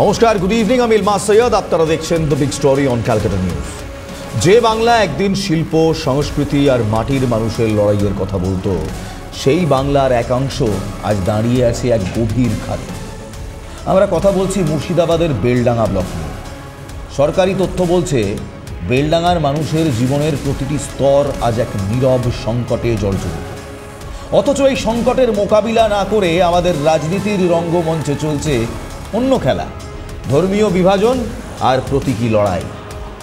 নমস্কার, good evening. আমি ইলমাস সৈয়দ, আপনারা দেখছেন the big story on Calcutta news. যে বাংলা একদিন শিল্প, সংস্কৃতি আর মাটির মানুষের লড়াইয়ের কথা বলতো, সেই বাংলার একাংশ আজ দাঁড়িয়ে আছে এক গভীর খাদে। আমরা কথা বলছি মুর্শিদাবাদের বেলডাঙ্গা ব্লক নিয়ে। সরকারি তথ্য বলছে বেলডাঙ্গার মানুষের জীবনের প্রতিটি স্তর আজ এক নীরব সংকটে জর্জরিত। অথচ এই সংকটের মোকাবিলা না করে আমাদের রাজনীতির রঙ্গমঞ্চে চলছে অন্য খেলা, ধর্মীয় বিভাজন আর প্রতীকী লড়াই।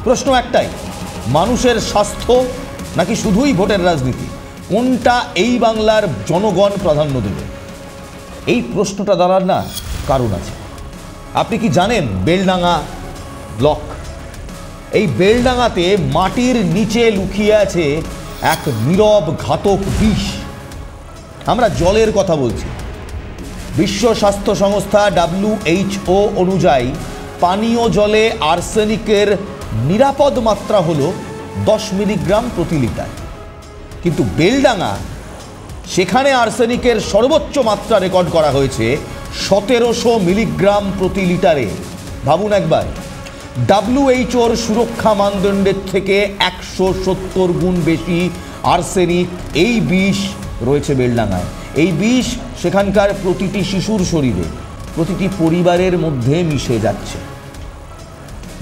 প্রশ্ন একটাই, মানুষের স্বাস্থ্য নাকি শুধুই ভোটের রাজনীতি? কোনটা এই বাংলার জনগণ প্রাধান্য দেবে? এই প্রশ্নটা দাঁড়ার না কারণ আছে। আপনি কি জানেন বেলডাঙ্গা ব্লক, এই বেলডাঙ্গাতে মাটির নিচে লুকিয়ে আছে এক নীরব ঘাতক বিষ। আমরা জলের কথা বলছি। বিশ্ব স্বাস্থ্য সংস্থা WHO অনুযায়ী পানীয় জলে আর্সেনিকের নিরাপদ মাত্রা হলো 10 মিলিগ্রাম প্রতি লিটার। কিন্তু বেলডাঙ্গা, সেখানে আর্সেনিকের সর্বোচ্চ মাত্রা রেকর্ড করা হয়েছে 1700 মিলিগ্রাম প্রতি লিটারে। ভাবুন একবার, WHOর সুরক্ষা মানদণ্ডের থেকে 170 গুণ বেশি আর্সেনিক, এই বিষ রয়েছে বেলডাঙ্গায়। এই বিষ সেখানকার প্রতিটি শিশুর শরীরে, প্রতিটি পরিবারের মধ্যে মিশে যাচ্ছে।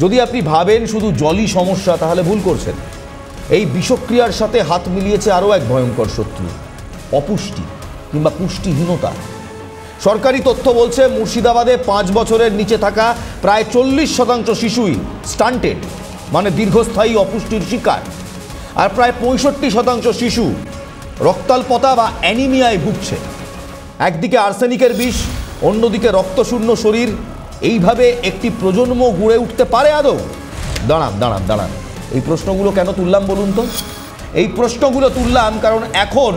যদি আপনি ভাবেন শুধু জলই সমস্যা, তাহলে ভুল করছেন। এই বিষক্রিয়ার সাথে হাত মিলিয়েছে আরও এক ভয়ঙ্কর শত্রু, অপুষ্টি কিংবা পুষ্টিহীনতা। সরকারি তথ্য বলছে মুর্শিদাবাদে 5 বছরের নিচে থাকা প্রায় 40% শিশুই স্টান্টেড, মানে দীর্ঘস্থায়ী অপুষ্টির শিকার। আর প্রায় 65% শিশু রক্তাল্পতা বা অ্যানিমিয়ায় ভুগছে। একদিকে আর্সেনিকের বিষ, অন্যদিকে রক্তশূন্য শরীর। এইভাবে একটি প্রজন্ম গড়ে উঠতে পারে আদৌ? দাঁড়ান, এই প্রশ্নগুলো কেন তুললাম বলুন তো? এই প্রশ্নগুলো তুললাম কারণ এখন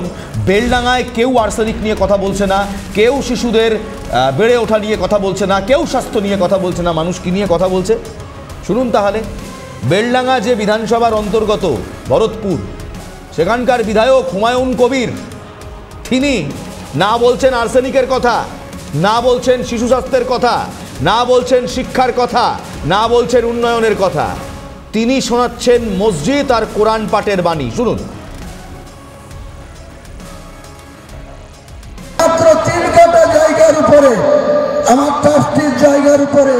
বেলডাঙ্গায় কেউ আর্সেনিক নিয়ে কথা বলছে না, কেউ শিশুদের বেড়ে ওঠা নিয়ে কথা বলছে না, কেউ স্বাস্থ্য নিয়ে কথা বলছে না। মানুষ কি নিয়ে কথা বলছে শুনুন তাহলে। বেলডাঙ্গা যে বিধানসভার অন্তর্গত ভরতপুর, সেখানকার বিধায়ক হুমায়ুন কবির, তিনি না বলছেন আর্সেনিকের কথা, না বলছেন শিশু স্বাস্থ্যের কথা, না বলছেন শিক্ষার কথা, না বলছেন উন্নয়নের কথা। তিনি শোনাচ্ছেন মসজিদ আর কোরআন পাঠের বাণী। শুনুন। মাত্র 3 কাঠা জায়গার উপরে, আমার ট্রাস্টির জায়গার উপরে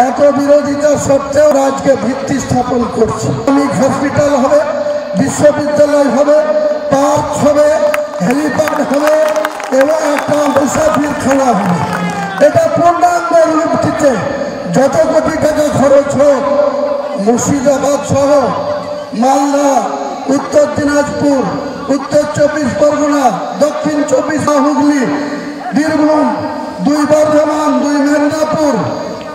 এত বিরোধিতা সত্ত্বেও আজকে ভিত্তি স্থাপন করছে। অনেক হসপিটাল হবে, বিশ্ববিদ্যালয় হবে, পার্ক হবে, হেলিপ্যাড হবে এবং একটা মুসাফির খানা হবে। এটা পূর্ণাঙ্গ রূপ দিতে যত কোটি টাকা খরচ হোক, মুর্শিদাবাদ সহ মালদা, উত্তর দিনাজপুর, উত্তর 24 পরগনা, দক্ষিণ 24 হুগলি, বীরভূম, 2 বর্ধমান, 2 মেদিনীপুর,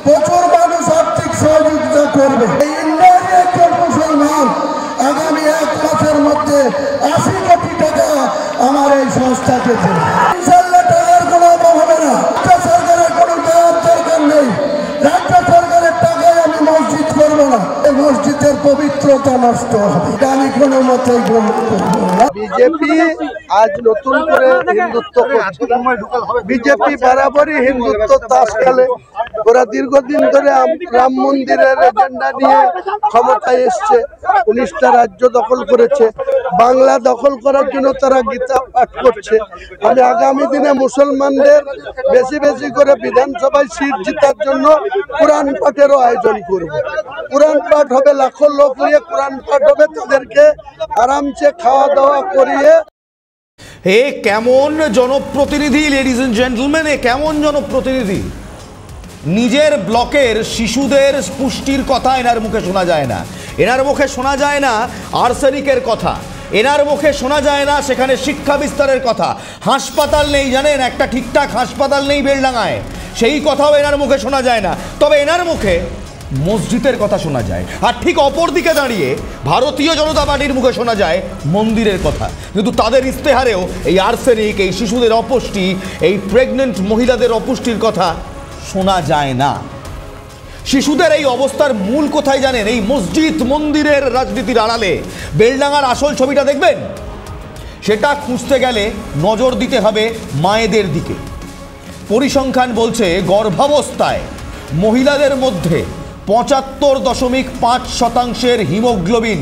প্রচুর মানুষ আর্থিক সহযোগিতা করবে। এই ইন্ডিয়ার একজন মুসলমান আগামী 1 মাসের মধ্যে 80 কোটি টাকা আমার এই সংস্থাকে দেবে। ইনশাআল্লাহ টাকার কোনো অভাব হবে না। সরকারের কোনো টাকার দরকার নেই। রাজ্য সরকারের টাকায় আমি মসজিদ করব না, এই মসজিদের পবিত্রতা নষ্ট হবে, এটা আমি কোনো মতেই গ্রহণ করব না। বিজেপি আজ নতুন করে হিন্দুত্ব করছে। বিজেপি বরাবরই হিন্দুত্ব তাস খেলে। ওরা দীর্ঘদিন ধরে রাম মন্দিরের এজেন্ডা নিয়ে ক্ষমতায় এসছে, 19টা রাজ্য দখল করেছে। বাংলা দখল করার জন্য তারা গীতা পাঠ করছে। আমি আগামী দিনে মুসলমানদের বেশি বেশি করে বিধানসভায় সিট জেতার জন্য কোরআন পাঠেরও আয়োজন করব। কোরআন পাঠ হবে, লাখো লোক নিয়ে কোরআন পাঠ হবে, তাদেরকে আরামসে খাওয়া দাওয়া করিয়ে। হে কেমন জনপ্রতিনিধি, লেডিজ এন্ড জেন্টলম্যান, এ কেমন জনপ্রতিনিধি? নিজের ব্লকের শিশুদের পুষ্টির কথা এনার মুখে শোনা যায় না। এনার মুখে শোনা যায় না আর্সেনিকের কথা। এনার মুখে শোনা যায় না সেখানে শিক্ষা বিস্তারের কথা। হাসপাতাল নেই, জানেন, একটা ঠিকঠাক হাসপাতাল নেই বেলডাঙ্গায়, সেই কথাও এনার মুখে শোনা যায় না। তবে এনার মুখে মসজিদের কথা শোনা যায়। আর ঠিক অপর দিকে দাঁড়িয়ে ভারতীয় জনতা পার্টির মুখে শোনা যায় মন্দিরের কথা। কিন্তু তাদের ইস্তেহারেও এই আর্সেনিক, এই শিশুদের অপুষ্টি, এই প্রেগনেন্ট মহিলাদের অপুষ্টির কথা শোনা যায় না। শিশুদের এই অবস্থার মূল কোথায় জানেন? এই মসজিদ মন্দিরের রাজনীতির আড়ালে। বেলডাঙ্গার আসল ছবিটা দেখবেন, সেটা খুঁজতে গেলে নজর দিতে হবে মায়েদের দিকে। পরিসংখ্যান বলছে গর্ভাবস্থায় মহিলাদের মধ্যে ৭৫.৫% হিমোগ্লোবিন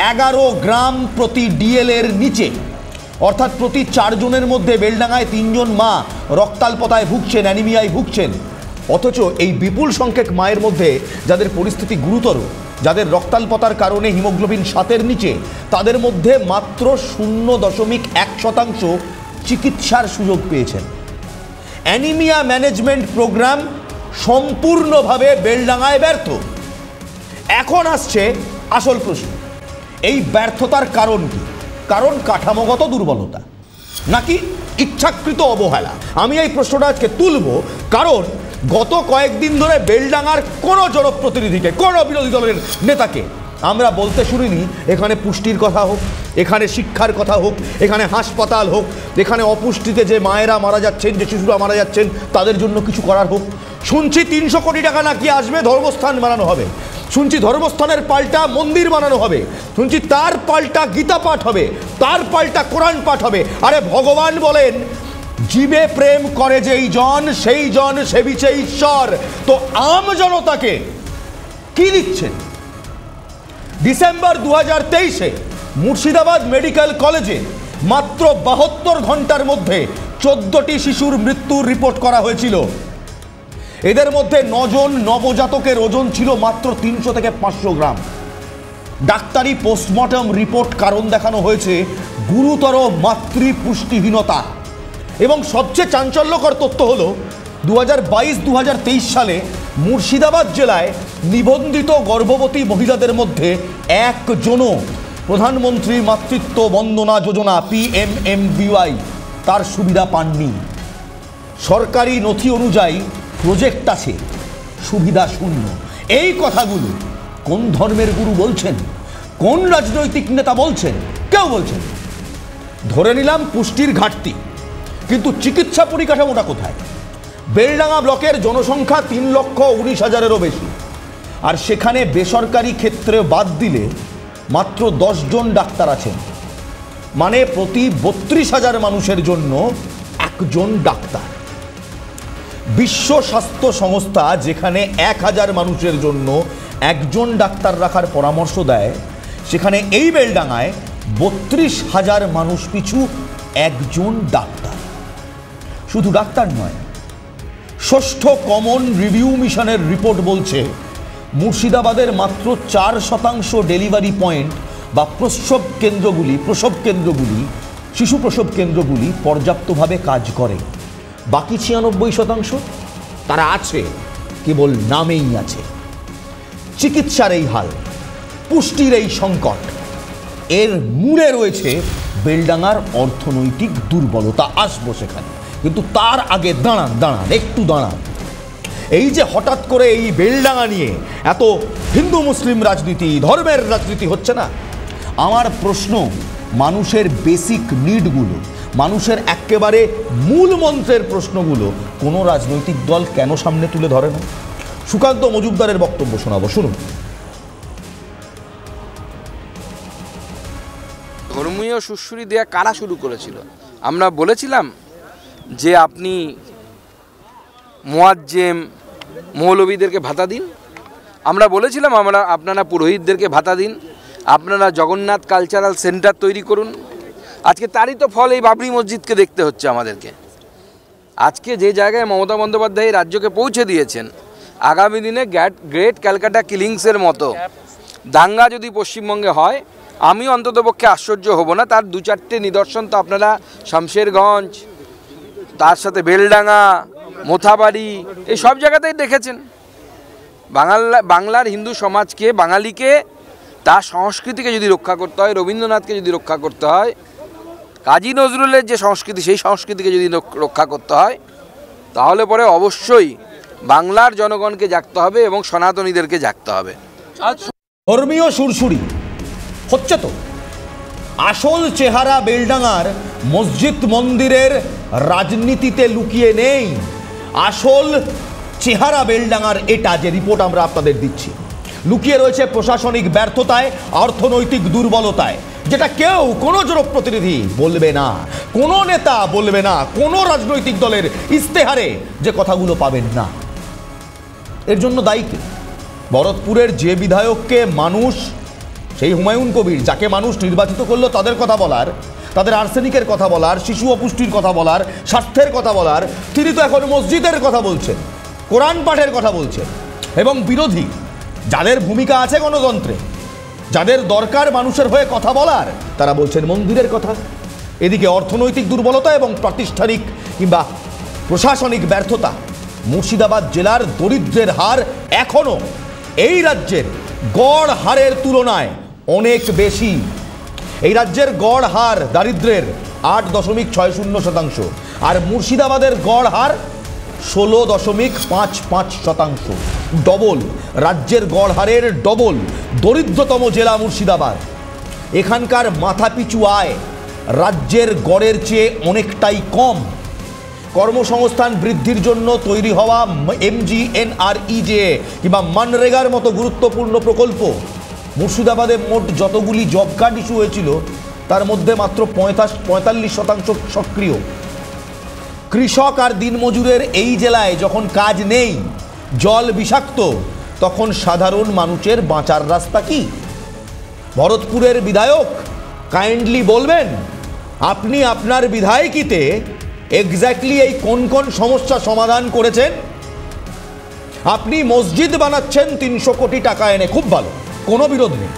11 গ্রাম প্রতি ডিএল এর নিচে, অর্থাৎ প্রতি 4 জনের মধ্যে বেলডাঙ্গায় 3 জন মা রক্তাল্পতায় ভুগছেন, অ্যানিমিয়ায় ভুগছেন। অথচ এই বিপুল সংখ্যক মায়ের মধ্যে যাদের পরিস্থিতি গুরুতর, যাদের রক্তাল্পতার কারণে হিমোগ্লোবিন 7-এর নিচে, তাদের মধ্যে মাত্র 0.1% চিকিৎসার সুযোগ পেয়েছেন। অ্যানিমিয়া ম্যানেজমেন্ট প্রোগ্রাম সম্পূর্ণভাবে বেলডাঙ্গায় ব্যর্থ। এখন আসছে আসল প্রশ্ন, এই ব্যর্থতার কারণ কি? কারণ কাঠামোগত দুর্বলতা নাকি ইচ্ছাকৃত অবহেলা? আমি এই প্রশ্নটা আজকে তুলব, কারণ গত কয়েকদিন ধরে বেলডাঙ্গার কোনো জনপ্রতিনিধিকে, কোনো বিরোধী দলের নেতাকে আমরা বলতে শুনিনি এখানে পুষ্টির কথা হোক, এখানে শিক্ষার কথা হোক, এখানে হাসপাতাল হোক, এখানে অপুষ্টিতে যে মায়েরা মারা যাচ্ছেন, যে শিশুরা মারা যাচ্ছেন, তাদের জন্য কিছু করার হোক। শুনছি 300 কোটি টাকা নাকি আসবে, ধর্মস্থান বানানো হবে। শুনছি ধর্মস্থানের পাল্টা মন্দির বানানো হবে। শুনছি তার পাল্টা গীতা পাঠ হবে, তার পাল্টা কোরআন পাঠ হবে। আরে ভগবান বলেন, জীবে প্রেম করে যেই জন সেই জন সেবিছে ঈশ্বর। তো আম জনতাকে কি দিচ্ছেন? ডিসেম্বর 2023-এ মুর্শিদাবাদ মেডিকেল কলেজে মাত্র 72 ঘন্টার মধ্যে 14টি শিশুর মৃত্যুর রিপোর্ট করা হয়েছিল। এদের মধ্যে 9 জন নবজাতকের ওজন ছিল মাত্র 300 থেকে 500 গ্রাম। ডাক্তারি পোস্টমর্টম রিপোর্ট কারণ দেখানো হয়েছে গুরুতর মাতৃপুষ্টিহীনতা। এবং সবচেয়ে চাঞ্চল্যকর তথ্য হলো 2022-2023 সালে মুর্শিদাবাদ জেলায় নিবন্ধিত গর্ভবতী মহিলাদের মধ্যে একজনও প্রধানমন্ত্রী মাতৃত্ব বন্দনা যোজনা PMMBY তার সুবিধা পাননি। সরকারি নথি অনুযায়ী প্রজেক্ট আছে, সুবিধা শূন্য। এই কথাগুলো কোন ধর্মের গুরু বলছেন? কোন রাজনৈতিক নেতা বলছেন? কেউ বলছেন। ধরে নিলাম পুষ্টির ঘাটতি, কিন্তু চিকিৎসা পরিকাঠামোটা কোথায়? বেলডাঙ্গা ব্লকের জনসংখ্যা 3,19,000-এরও বেশি, আর সেখানে বেসরকারি ক্ষেত্রে বাদ দিলে মাত্র 10 জন ডাক্তার আছেন। মানে প্রতি 32,000 মানুষের জন্য একজন ডাক্তার। বিশ্ব স্বাস্থ্য সংস্থা যেখানে 1000 মানুষের জন্য একজন ডাক্তার রাখার পরামর্শ দেয়, সেখানে এই বেলডাঙ্গায় 32,000 মানুষ পিছু একজন ডাক্তার। শুধু ডাক্তার নয়, ষষ্ঠ কমন রিভিউ মিশনের রিপোর্ট বলছে মুর্শিদাবাদের মাত্র 4% ডেলিভারি পয়েন্ট বা প্রসব কেন্দ্রগুলি শিশু প্রসব কেন্দ্রগুলি পর্যাপ্তভাবে কাজ করে। বাকি 96% তারা আছে, কেবল নামেই আছে। চিকিৎসার এই হাল, পুষ্টির এই সংকট, এর মূলে রয়েছে বেলডাঙ্গার অর্থনৈতিক দুর্বলতা। আসবো সেখানে, কিন্তু তার আগে একটু দাঁড়ান। এই যে হঠাৎ করে এই বেলডাঙ্গা নিয়ে এত হিন্দু মুসলিম রাজনীতি, ধর্মের রাজনীতি হচ্ছে না, আমার প্রশ্ন, মানুষের বেসিক নিডগুলো, মানুষের একেবারে মূল মন্ত্রের প্রশ্নগুলো কোনো রাজনৈতিক দল কেন সামনে তুলে ধরে না? সুকান্ত মজুমদারের বক্তব্য শোনাবো, শুনুন। ধর্মীয় সুশ্রুতি দেয়া কারা শুরু করেছিল? আমরা বলেছিলাম যে আপনি মুয়াজ্জেম মৌলবীদেরকে ভাতা দিন। আমরা বলেছিলাম আপনারা পুরোহিতদেরকে ভাতা দিন, আপনারা জগন্নাথ কালচারাল সেন্টার তৈরি করুন। আজকে তারই তো ফল এই বাবরি মসজিদকে দেখতে হচ্ছে আমাদেরকে। আজকে যে জায়গায় মমতা বন্দ্যোপাধ্যায় রাজ্যকে পৌঁছে দিয়েছেন, আগামী দিনে গ্রেট ক্যালকাটা কিলিংসের মতো দাঙ্গা যদি পশ্চিমবঙ্গে হয়, আমি অন্ততপক্ষে আশ্চর্য হব না। তার 2-4টে নিদর্শন তো আপনারা শামশেরগঞ্জ, তার সাথে বেলডাঙ্গা, মোথাবাড়ি, এই সব জায়গাতেই দেখেছেন। বাংলার হিন্দু সমাজকে, বাঙালিকে, তার সংস্কৃতিকে যদি রক্ষা করতে হয়, রবীন্দ্রনাথকে যদি রক্ষা করতে হয়, কাজী নজরুলের যে সংস্কৃতি, সেই সংস্কৃতিকে যদি রক্ষা করতে হয়, তাহলে পরে অবশ্যই বাংলার জনগণকে জাগতে হবে এবং সনাতনীদেরকে জাগতে হবে। ধর্মীয় সুরসুরি হচ্ছে তো, আসল চেহারা বেলডাঙ্গার মসজিদ মন্দিরের রাজনীতিতে লুকিয়ে নেই। আসল চেহারা বেলডাঙ্গার এটা, যে রিপোর্ট আমরা আপনাদের দিচ্ছি, লুকিয়ে রয়েছে প্রশাসনিক ব্যর্থতায়, অর্থনৈতিক দুর্বলতায়, যেটা কেউ, কোনো জনপ্রতিনিধি বলবে না, কোনো নেতা বলবে না, কোনো রাজনৈতিক দলের ইস্তেহারে যে কথাগুলো পাবেন না। এর জন্য দায়ী কে? ভরতপুরের যে বিধায়ককে মানুষ, সেই হুমায়ুন কবির, যাকে মানুষ নির্বাচিত করলো, তাদের কথা বলার, তাদের আর্সেনিকের কথা বলার, শিশু অপুষ্টির কথা বলার, স্বাস্থ্যের কথা বলার, তিনি তো এখন মসজিদের কথা বলছেন, কোরআন পাঠের কথা বলছেন। এবং বিরোধী যাদের ভূমিকা আছে গণতন্ত্রে, যাদের দরকার মানুষের হয়ে কথা বলার, তারা বলছেন মন্দিরের কথা। এদিকে অর্থনৈতিক দুর্বলতা এবং প্রাতিষ্ঠানিক কিংবা প্রশাসনিক ব্যর্থতা। মুর্শিদাবাদ জেলার দরিদ্রের হার এখনও এই রাজ্যের গড় হারের তুলনায় অনেক বেশি। এই রাজ্যের গড় হার দারিদ্রের 8.60%, আর মুর্শিদাবাদের গড় হার 16.55%। ডবল, রাজ্যের গড় হারের ডবল। দরিদ্রতম জেলা মুর্শিদাবাদ। এখানকার মাথাপিছু আয় রাজ্যের গড়ের চেয়ে অনেকটাই কম। কর্মসংস্থান বৃদ্ধির জন্য তৈরি হওয়া MGNREGA কিংবা মানরেগার মতো গুরুত্বপূর্ণ প্রকল্প, মুর্শিদাবাদে মোট যতগুলি জব কার্ড ইস্যু হয়েছিল তার মধ্যে মাত্র 45% সক্রিয়। কৃষক আর দিনমজুরের এই জেলায় যখন কাজ নেই, জল বিষাক্ত, তখন সাধারণ মানুষের বাঁচার রাস্তা কি? ভরতপুরের বিধায়ক কাইন্ডলি বলবেন আপনি আপনার বিধায়িকাতে এক্স্যাক্টলি এই কোন কোন সমস্যা সমাধান করেছেন? আপনি মসজিদ বানাচ্ছেন 300 কোটি টাকা এনে, খুব ভালো, কোনো বিরোধ নেই।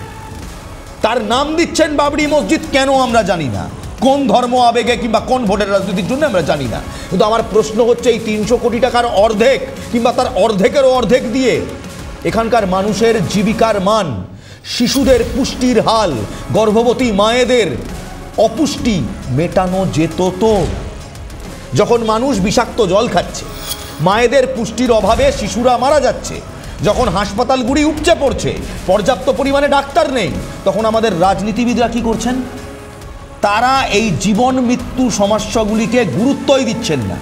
তার নাম দিচ্ছেন বাবরি মসজিদ, কেন আমরা জানি না, কোন ধর্ম আবেগে কিংবা কোন ভোটের রাজনীতির জন্য আমরা জানি না। কিন্তু আমার প্রশ্ন হচ্ছে, এই 300 কোটি টাকার অর্ধেক কিংবা তার অর্ধেকেরও অর্ধেক দিয়ে এখানকার মানুষের জীবিকার মান, শিশুদের পুষ্টির হাল, গর্ভবতী মায়েদের অপুষ্টি মেটানো যেত তো? যখন মানুষ বিষাক্ত জল খাচ্ছে, মায়েদের পুষ্টির অভাবে শিশুরা মারা যাচ্ছে, যখন হাসপাতালগুলি উপচে পড়ছে, পর্যাপ্ত পরিমাণে ডাক্তার নেই, তখন আমাদের রাজনীতিবিদরা কি করছেন? তারা এই জীবন মৃত্যু সমস্যাগুলিকে গুরুত্বই দিচ্ছেন না।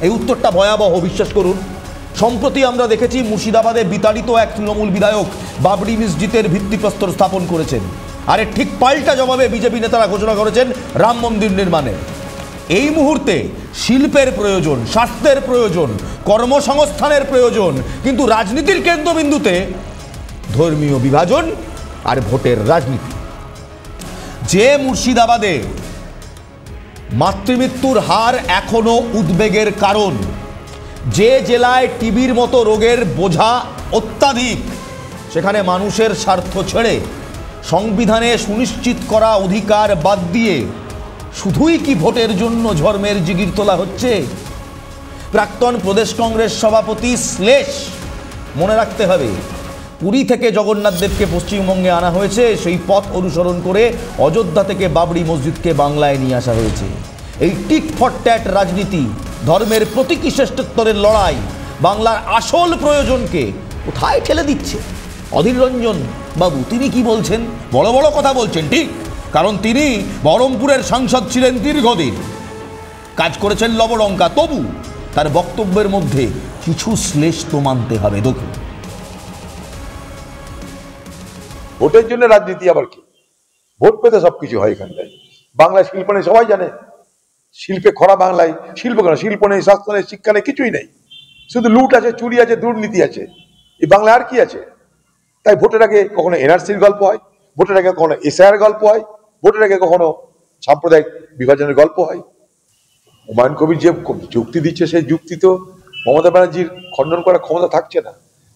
এই উত্তরটা ভয়াবহ, বিশ্বাস করুন। সম্প্রতি আমরা দেখেছি মুর্শিদাবাদে বিতাড়িত এক তৃণমূল বিধায়ক বাবরি মসজিদের ভিত্তিপ্রস্তর স্থাপন করেছেন, আর এর ঠিক পাল্টা জবাবে বিজেপি নেতারা ঘোষণা করেছেন রাম মন্দির নির্মাণের। এই মুহূর্তে শিল্পের প্রয়োজন, স্বাস্থ্যের প্রয়োজন, কর্মসংস্থানের প্রয়োজন, কিন্তু রাজনীতির কেন্দ্রবিন্দুতে ধর্মীয় বিভাজন আর ভোটের রাজনীতি। যে মুর্শিদাবাদে মাতৃমৃত্যুর হার এখনো উদ্বেগের কারণ, যে জেলায় টিবির মতো রোগের বোঝা অত্যাধিক, সেখানে মানুষের স্বার্থ ছেড়ে সংবিধানে সুনিশ্চিত করা অধিকার বাদ দিয়ে শুধুই কি ভোটের জন্য ধর্মের জিগির তোলা হচ্ছে? প্রাক্তন প্রদেশ কংগ্রেস সভাপতি শ্লেষ, মনে রাখতে হবে, পুরী থেকে জগন্নাথ দেবকে পশ্চিমবঙ্গে আনা হয়েছে, সেই পথ অনুসরণ করে অযোধ্যা থেকে বাবরি মসজিদকে বাংলায় নিয়ে আসা হয়েছে। এই টিট ফর ট্যাট রাজনীতি, ধর্মের প্রতীকী শ্রেষ্ঠত্বের লড়াই বাংলার আসল প্রয়োজনকে কোথায় ঠেলে দিচ্ছে? অধীর রঞ্জন বাবু তিনি কি বলছেন? বড় বড় কথা বলছেন, ঠিক, কারণ তিনি বহরমপুরের সাংসদ ছিলেন দীর্ঘদিন, কাজ করেছেন লবডঙ্কা, তবু তার বক্তব্যের মধ্যে কিছু শ্লেষ তো মানতে হবে। দেখুন, ভোটের জন্য রাজনীতি আবার কি? ভোট পেতে সবকিছু হয় এখানটায়। বাংলায় শিল্প নেই, সবাই জানে। শিল্পে খরা বাংলায়, শিল্প কেন? শিল্প নেই, স্বাস্থ্য নেই, শিক্ষা নেই, কিছুই নেই। শুধু লুট আছে, চুরি আছে, দুর্নীতি আছে। এই বাংলায় আর কি আছে? তাই ভোটের আগে কখনো এনআরসির গল্প হয়, ভোটের আগে কখনো এসআইআর গল্প হয়, ভোটের আগে কখনো সাম্প্রদায়িক বিভাজনের গল্প হয়। হুমায়ুন কবির যে যুক্তি দিচ্ছে, সেই যুক্তি তো মমতা ব্যানার্জির খণ্ডন করার ক্ষমতা থাকছে না।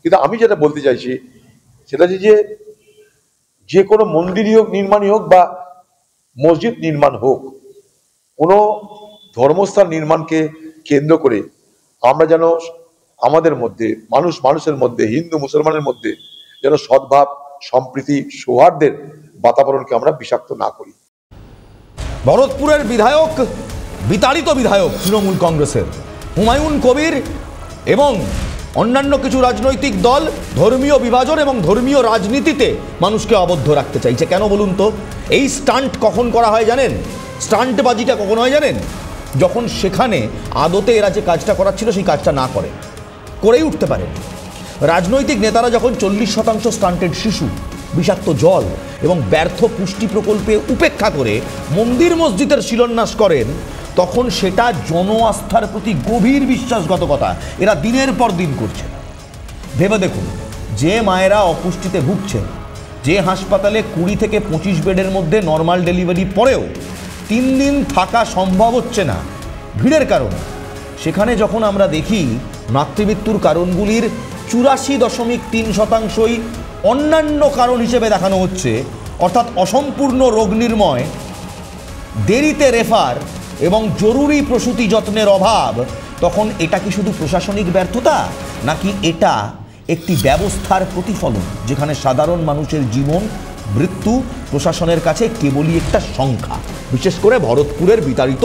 কিন্তু আমি যেটা বলতে চাইছি সেটা হচ্ছে যে কোনো মন্দিরই হোক, নির্মাণই হোক, বা মসজিদ নির্মাণ হোক, কোনো ধর্মস্থান নির্মাণকে কেন্দ্র করে আমরা যেন আমাদের মধ্যে, মানুষের মধ্যে, হিন্দু মুসলমানের মধ্যে যেন সদ্ভাব, সম্প্রীতি, সৌহার্দ্যের বাতাবরণকে আমরা বিষাক্ত না করি। ভরতপুরের বিধায়ক, বিতাড়িত বিধায়ক তৃণমূল কংগ্রেসের হুমায়ুন কবির এবং অন্যান্য কিছু রাজনৈতিক দল ধর্মীয় বিভাজন এবং ধর্মীয় রাজনীতিতে মানুষকে আবদ্ধ রাখতে চাইছে। কেন বলুন তো? এই স্টান্ট কখন করা হয় জানেন? স্টান্টবাজিটা কখন হয় জানেন? যখন সেখানে আদতে এরা যে কাজটা করাচ্ছিল সেই কাজটা না করেই উঠতে পারে। রাজনৈতিক নেতারা যখন 40% স্টান্টেড শিশু, বিষাক্ত জল এবং ব্যর্থ পুষ্টি প্রকল্পে উপেক্ষা করে মন্দির মসজিদের শিলান্যাস করেন, তখন সেটা জন আস্থার প্রতি গভীর বিশ্বাসঘাতকতা এরা দিনের পর দিন করছে। ভেবে দেখুন, যে মায়েরা অপুষ্টিতে ভুগছেন, যে হাসপাতালে 20 থেকে 25 বেডের মধ্যে নর্মাল ডেলিভারি পরেও 3 দিন থাকা সম্ভব হচ্ছে না ভিড়ের কারণে, সেখানে যখন আমরা দেখি মাতৃমৃত্যুর কারণগুলির 84.3%ই অন্যান্য কারণ হিসেবে দেখানো হচ্ছে, অর্থাৎ অসম্পূর্ণ রোগ নির্ণয়, দেরিতে রেফার এবং জরুরি প্রসূতি যত্নের অভাব, তখন এটা কি শুধু প্রশাসনিক ব্যর্থতা, নাকি এটা একটি ব্যবস্থার প্রতিফলন যেখানে সাধারণ মানুষের জীবন মৃত্যু প্রশাসনের কাছে কেবলই একটা সংখ্যা, বিশেষ করে ভরতপুরের বিতাড়িত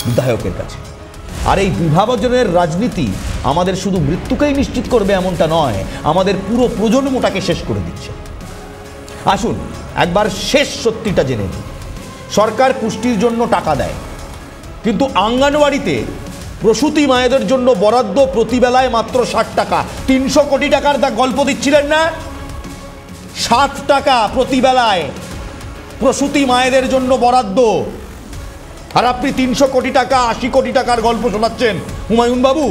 বিধায়কের কাছে? আর এই বিভাজনের রাজনীতি আমাদের শুধু মৃত্যুকেই নিশ্চিত করবে এমনটা নয়, আমাদের পুরো প্রজন্মটাকে শেষ করে দিচ্ছে। আসুন একবার শেষ সত্যিটা জেনে নিই। সরকার পুষ্টির জন্য টাকা দেয়, কিন্তু অঙ্গনওয়াড়িতে প্রসূতি মায়েদের জন্য বরাদ্দ প্রতিবেলায় মাত্র 60 টাকা। 300 কোটি টাকার গল্প দিচ্ছিলেন না? 7 টাকা প্রতিবেলায় প্রসূতি মায়েদের জন্য বরাদ্দ, আর আপনি 300 কোটি টাকা 80 কোটি টাকার গল্প শোনাচ্ছেন হুমায়ুন বাবু।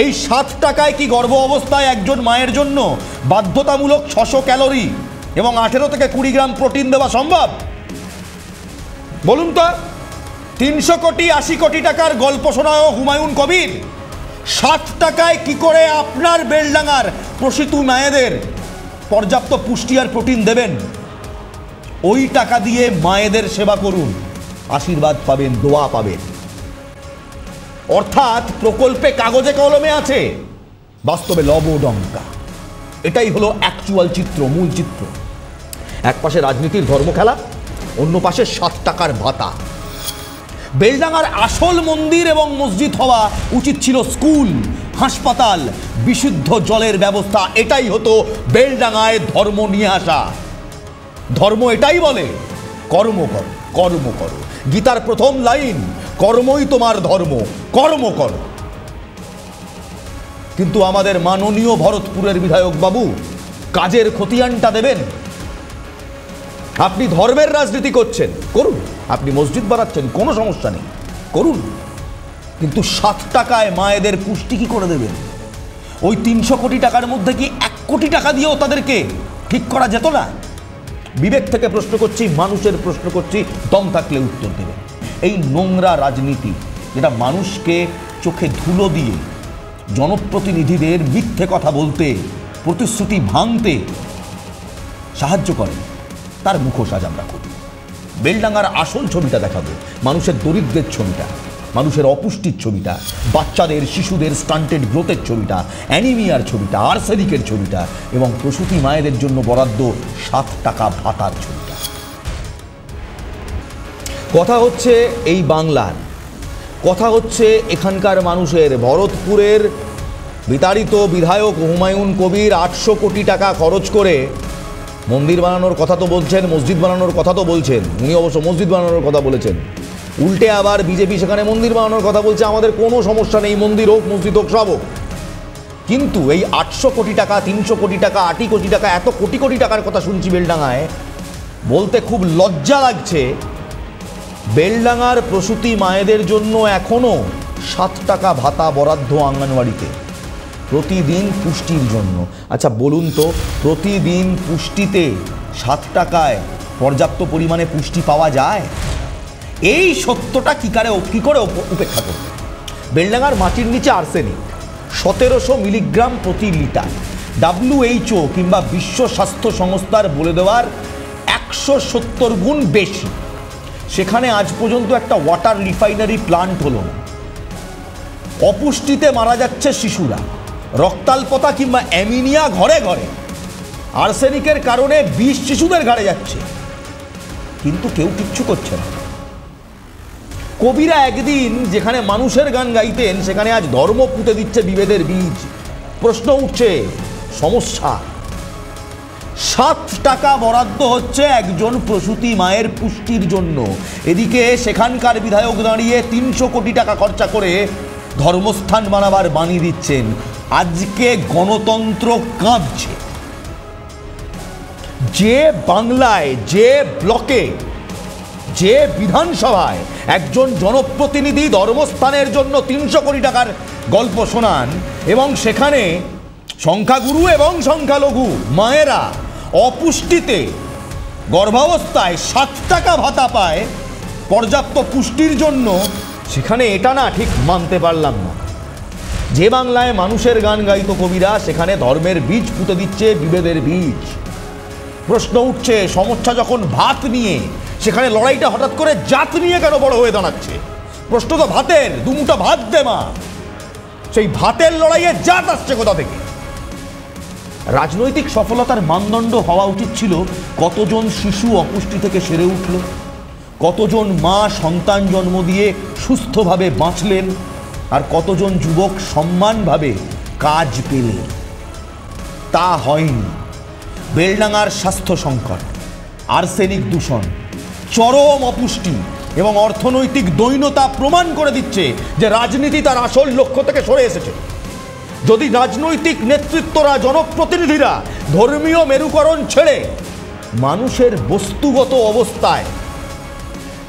এই 7 টাকায় কি গর্ভ অবস্থায় একজন মায়ের জন্য বাধ্যতামূলক 600 ক্যালোরি এবং 18 থেকে 20 গ্রাম প্রোটিন দেওয়া সম্ভব? বলুন তো। 300 কোটি 80 কোটি টাকার গল্প শোনায় হুমায়ুন কবির, 7 টাকায় কি করে আপনার বেলডাঙ্গার প্রসূতি মায়েদের পর্যাপ্ত পুষ্টি আর প্রোটিন দেবেন? ওই টাকা দিয়ে মায়েদের সেবা করুন, আশীর্বাদ পাবেন, দোয়া পাবেন। অর্থাৎ প্রকল্পে কাগজে কলমে আছে, বাস্তবে লবডঙ্কা। এটাই হলো অ্যাকচুয়াল চিত্র, মূল চিত্র। এক পাশে রাজনীতির ধর্ম খেলা, অন্য পাশে 7 টাকার ভাতা। বেলডাঙ্গার আসল মন্দির এবং মসজিদ হওয়া উচিত ছিল স্কুল, হাসপাতাল, বিশুদ্ধ জলের ব্যবস্থা। এটাই হতো বেলডাঙ্গায় ধর্ম নিয়ে আসা। ধর্ম এটাই বলে, কর্ম করো, কর্ম করো। গীতার প্রথম লাইন, কর্মই তোমার ধর্ম, কর্ম করো। কিন্তু আমাদের মাননীয় ভরতপুরের বিধায়ক বাবু কাজের খতিয়ানটা দেবেন। আপনি ধর্মের রাজনীতি করছেন, করুন। আপনি মসজিদ বানাচ্ছেন, কোনো সমস্যা নেই, করুন। কিন্তু 7 টাকায় মায়েদের পুষ্টি কি করে দেবেন? ওই 300 কোটি টাকার মধ্যে কি 1 কোটি টাকা দিয়েও তাদেরকে ঠিক করা যেত না? বিবেক থেকে প্রশ্ন করছি, মানুষের প্রশ্ন করছি, দম থাকলে উত্তর দেবেন। এই নোংরা রাজনীতি, যেটা মানুষকে চোখে ধুলো দিয়ে জনপ্রতিনিধিদের মিথ্যে কথা বলতে, প্রতিশ্রুতি ভাঙতে সাহায্য করে, তার মুখোশ আজ আমরা করি। বেলডাঙ্গার আসল ছবিটা দেখাবো, মানুষের দরিদ্রের ছবিটা, মানুষের অপুষ্টির ছবিটা, বাচ্চাদের শিশুদের স্টান্টেড গ্রোথের ছবিটা, অ্যানিমিয়ার ছবিটা, আর্সেনিকের ছবিটা এবং প্রসূতি মায়েদের জন্য বরাদ্দ 7 টাকা ভাতার ছবিটা। কথা হচ্ছে এই বাংলার, কথা হচ্ছে এখানকার মানুষের। ভরতপুরের বিতাড়িত বিধায়ক হুমায়ুন কবির 800 কোটি টাকা খরচ করে মন্দির বানানোর কথা তো বলছেন, মসজিদ বানানোর কথা তো বলছেন, উনি অবশ্য মসজিদ বানানোর কথা বলেছেন। উল্টে আবার বিজেপি সেখানে মন্দির বানানোর কথা বলছে। আমাদের কোনো সমস্যা নেই, মন্দির হোক, মসজিদ হোক, সব হোক। কিন্তু এই 800 কোটি টাকা, 300 কোটি টাকা, 80 কোটি টাকা, এত কোটি কোটি টাকার কথা শুনছি বেলডাঙ্গায়, বলতে খুব লজ্জা লাগছে। বেলডাঙ্গার প্রসূতি মায়েদের জন্য এখনও 7 টাকা ভাতা বরাদ্দ অঙ্গনওয়াড়িতে, প্রতিদিন পুষ্টির জন্য। আচ্ছা বলুন তো, প্রতিদিন পুষ্টিতে 7 টাকায় পর্যাপ্ত পরিমাণে পুষ্টি পাওয়া যায়? এই সত্যটা কি করে উপেক্ষা করবে? বেলডাঙ্গার মাটির নিচে আর্সেনিক 1700 মিলিগ্রাম প্রতি লিটার। WHO কিংবা বিশ্ব স্বাস্থ্য সংস্থার বলে দেওয়ার 170 গুণ বেশি। সেখানে আজ পর্যন্ত একটা ওয়াটার রিফাইনারি প্লান্ট হলো না। অপুষ্টিতে মারা যাচ্ছে শিশুরা, রক্তাল্পতা কিংবা অ্যামিনিয়া ঘরে ঘরে, আর্সেনিকের কারণে 20 শিশুদের ঘাড়ে যাচ্ছে, কিন্তু কেউ কিচ্ছু করছে না। কবিরা একদিন যেখানে মানুষের গান গাইতেন, সেখানে আজ ধর্ম পুঁতে দিচ্ছে বিভেদের বীজ। প্রশ্ন উঠছে, সমস্যা। 7 টাকা বরাদ্দ হচ্ছে একজন প্রসূতি মায়ের পুষ্টির জন্য, এদিকে সেখানকার বিধায়ক দাঁড়িয়ে 300 কোটি টাকা খরচা করে ধর্মস্থান বানাবার বাণী দিচ্ছেন। আজকে গণতন্ত্র কাঁপছে। যে বাংলায়, যে ব্লকে, যে বিধানসভায় একজন জনপ্রতিনিধি ধর্মস্থানের জন্য 300 কোটি টাকার গল্প শোনান এবং সেখানে সংখ্যাগুরু এবং সংখ্যালঘু মায়েরা অপুষ্টিতে গর্ভাবস্থায় 7 টাকা ভাতা পায় পর্যাপ্ত পুষ্টির জন্য, সেখানে এটা না ঠিক মানতে পারলাম না। যে বাংলায় মানুষের গান গাইতো কবিরা, সেখানে ধর্মের বীজ পুঁতে দিচ্ছে বিভেদের বীজ। প্রশ্ন উঠছে, সমস্যা যখন ভাত নিয়ে, সেখানে লড়াইটা হঠাৎ করে জাত নিয়ে কেন বড় হয়ে দাঁড়াচ্ছে? প্রশ্ন তো ভাতের, দুমুঠো ভাত দে মা, সেই ভাতের লড়াইয়ে জাত আসছে কোথা থেকে? রাজনৈতিক সফলতার মানদণ্ড হওয়া উচিত ছিল কতজন শিশু অপুষ্টি থেকে সেরে উঠল, কতজন মা সন্তান জন্ম দিয়ে সুস্থভাবে বাঁচলেন, আর কতজন যুবক সম্মানভাবে কাজ পেলেন। তা হয়নি। বেলডাঙার স্বাস্থ্য সংকট, আর্সেনিক দূষণ, চরম অপুষ্টি এবং অর্থনৈতিক দৈন্যতা প্রমাণ করে দিচ্ছে যে রাজনীতি তার আসল লক্ষ্য থেকে সরে এসেছে। যদি রাজনৈতিক নেতৃত্বরা, জনপ্রতিনিধিরা ধর্মীয় মেরুকরণ ছেড়ে মানুষের বস্তুগত অবস্থায়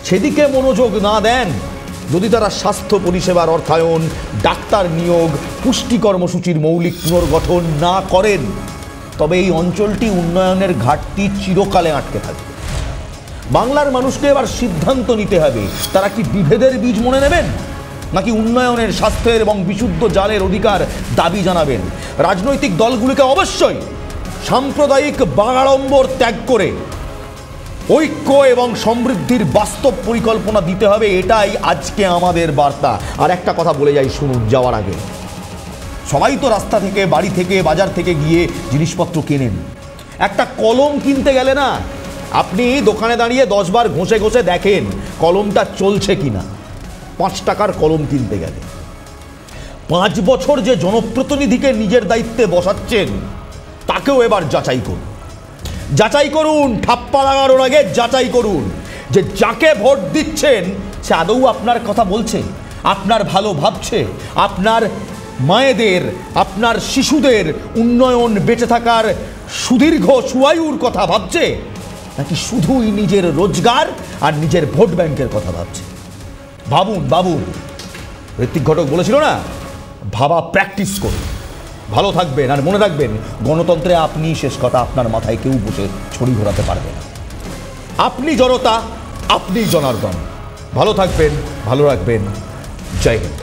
সেদিকে মনোযোগ না দেন, যদি তারা স্বাস্থ্য পরিষেবার অর্থায়ন, ডাক্তার নিয়োগ, পুষ্টি কর্মসূচির মৌলিক পুনর্গঠন না করেন, তবে এই অঞ্চলটি উন্নয়নের ঘাটতি চিরকালে আটকে থাকবে। বাংলার মানুষকে এবার সিদ্ধান্ত নিতে হবে, তারা কি বিভেদের বীজ মনে নেবেন, নাকি উন্নয়নের, স্বাস্থ্যের এবং বিশুদ্ধ জলের অধিকার দাবি জানাবেন। রাজনৈতিক দলগুলিকে অবশ্যই সাম্প্রদায়িক বাগাড়ম্বর ত্যাগ করে ঐক্য এবং সমৃদ্ধির বাস্তব পরিকল্পনা দিতে হবে। এটাই আজকে আমাদের বার্তা। আর একটা কথা বলে যাই শুনুন যাওয়ার আগে, সবাই তো রাস্তা থেকে, বাড়ি থেকে, বাজার থেকে গিয়ে জিনিসপত্র কেনেন। একটা কলম কিনতে গেলে না, আপনি দোকানে দাঁড়িয়ে 10 বার ঘষে ঘষে দেখেন কলমটা চলছে কিনা। 5 টাকার কলম কিনতে গেলে 5 বছর যে জনপ্রতিনিধিকে নিজের দায়িত্বে বসাচ্ছেন, তাকেও এবার যাচাই করুন। যাচাই করুন, ঠাপ্পা লাগানোর আগে যাচাই করুন যে যাকে ভোট দিচ্ছেন সে আদৌ আপনার কথা বলছে, আপনার ভালো ভাবছে, আপনার মায়েদের, আপনার শিশুদের উন্নয়ন, বেঁচে থাকার সুদীর্ঘ সুআয়ুর কথা ভাবছে, নাকি শুধুই নিজের রোজগার আর নিজের ভোট ব্যাংকের কথা ভাবছে। ভাবুন ভাবুন। ঋত্বিক ঘটক বলেছিল না, ভাবা প্র্যাকটিস করুন। ভালো থাকবেন, আর মনে রাখবেন, গণতন্ত্রে আপনি শেষ কথা, আপনার মাথায় কেউ বসে ছড়ি ঘোরাতে পারবে না। আপনি জনতা, আপনি জনার্দন। ভালো থাকবেন, ভালো রাখবেন। জয় হিন্দ।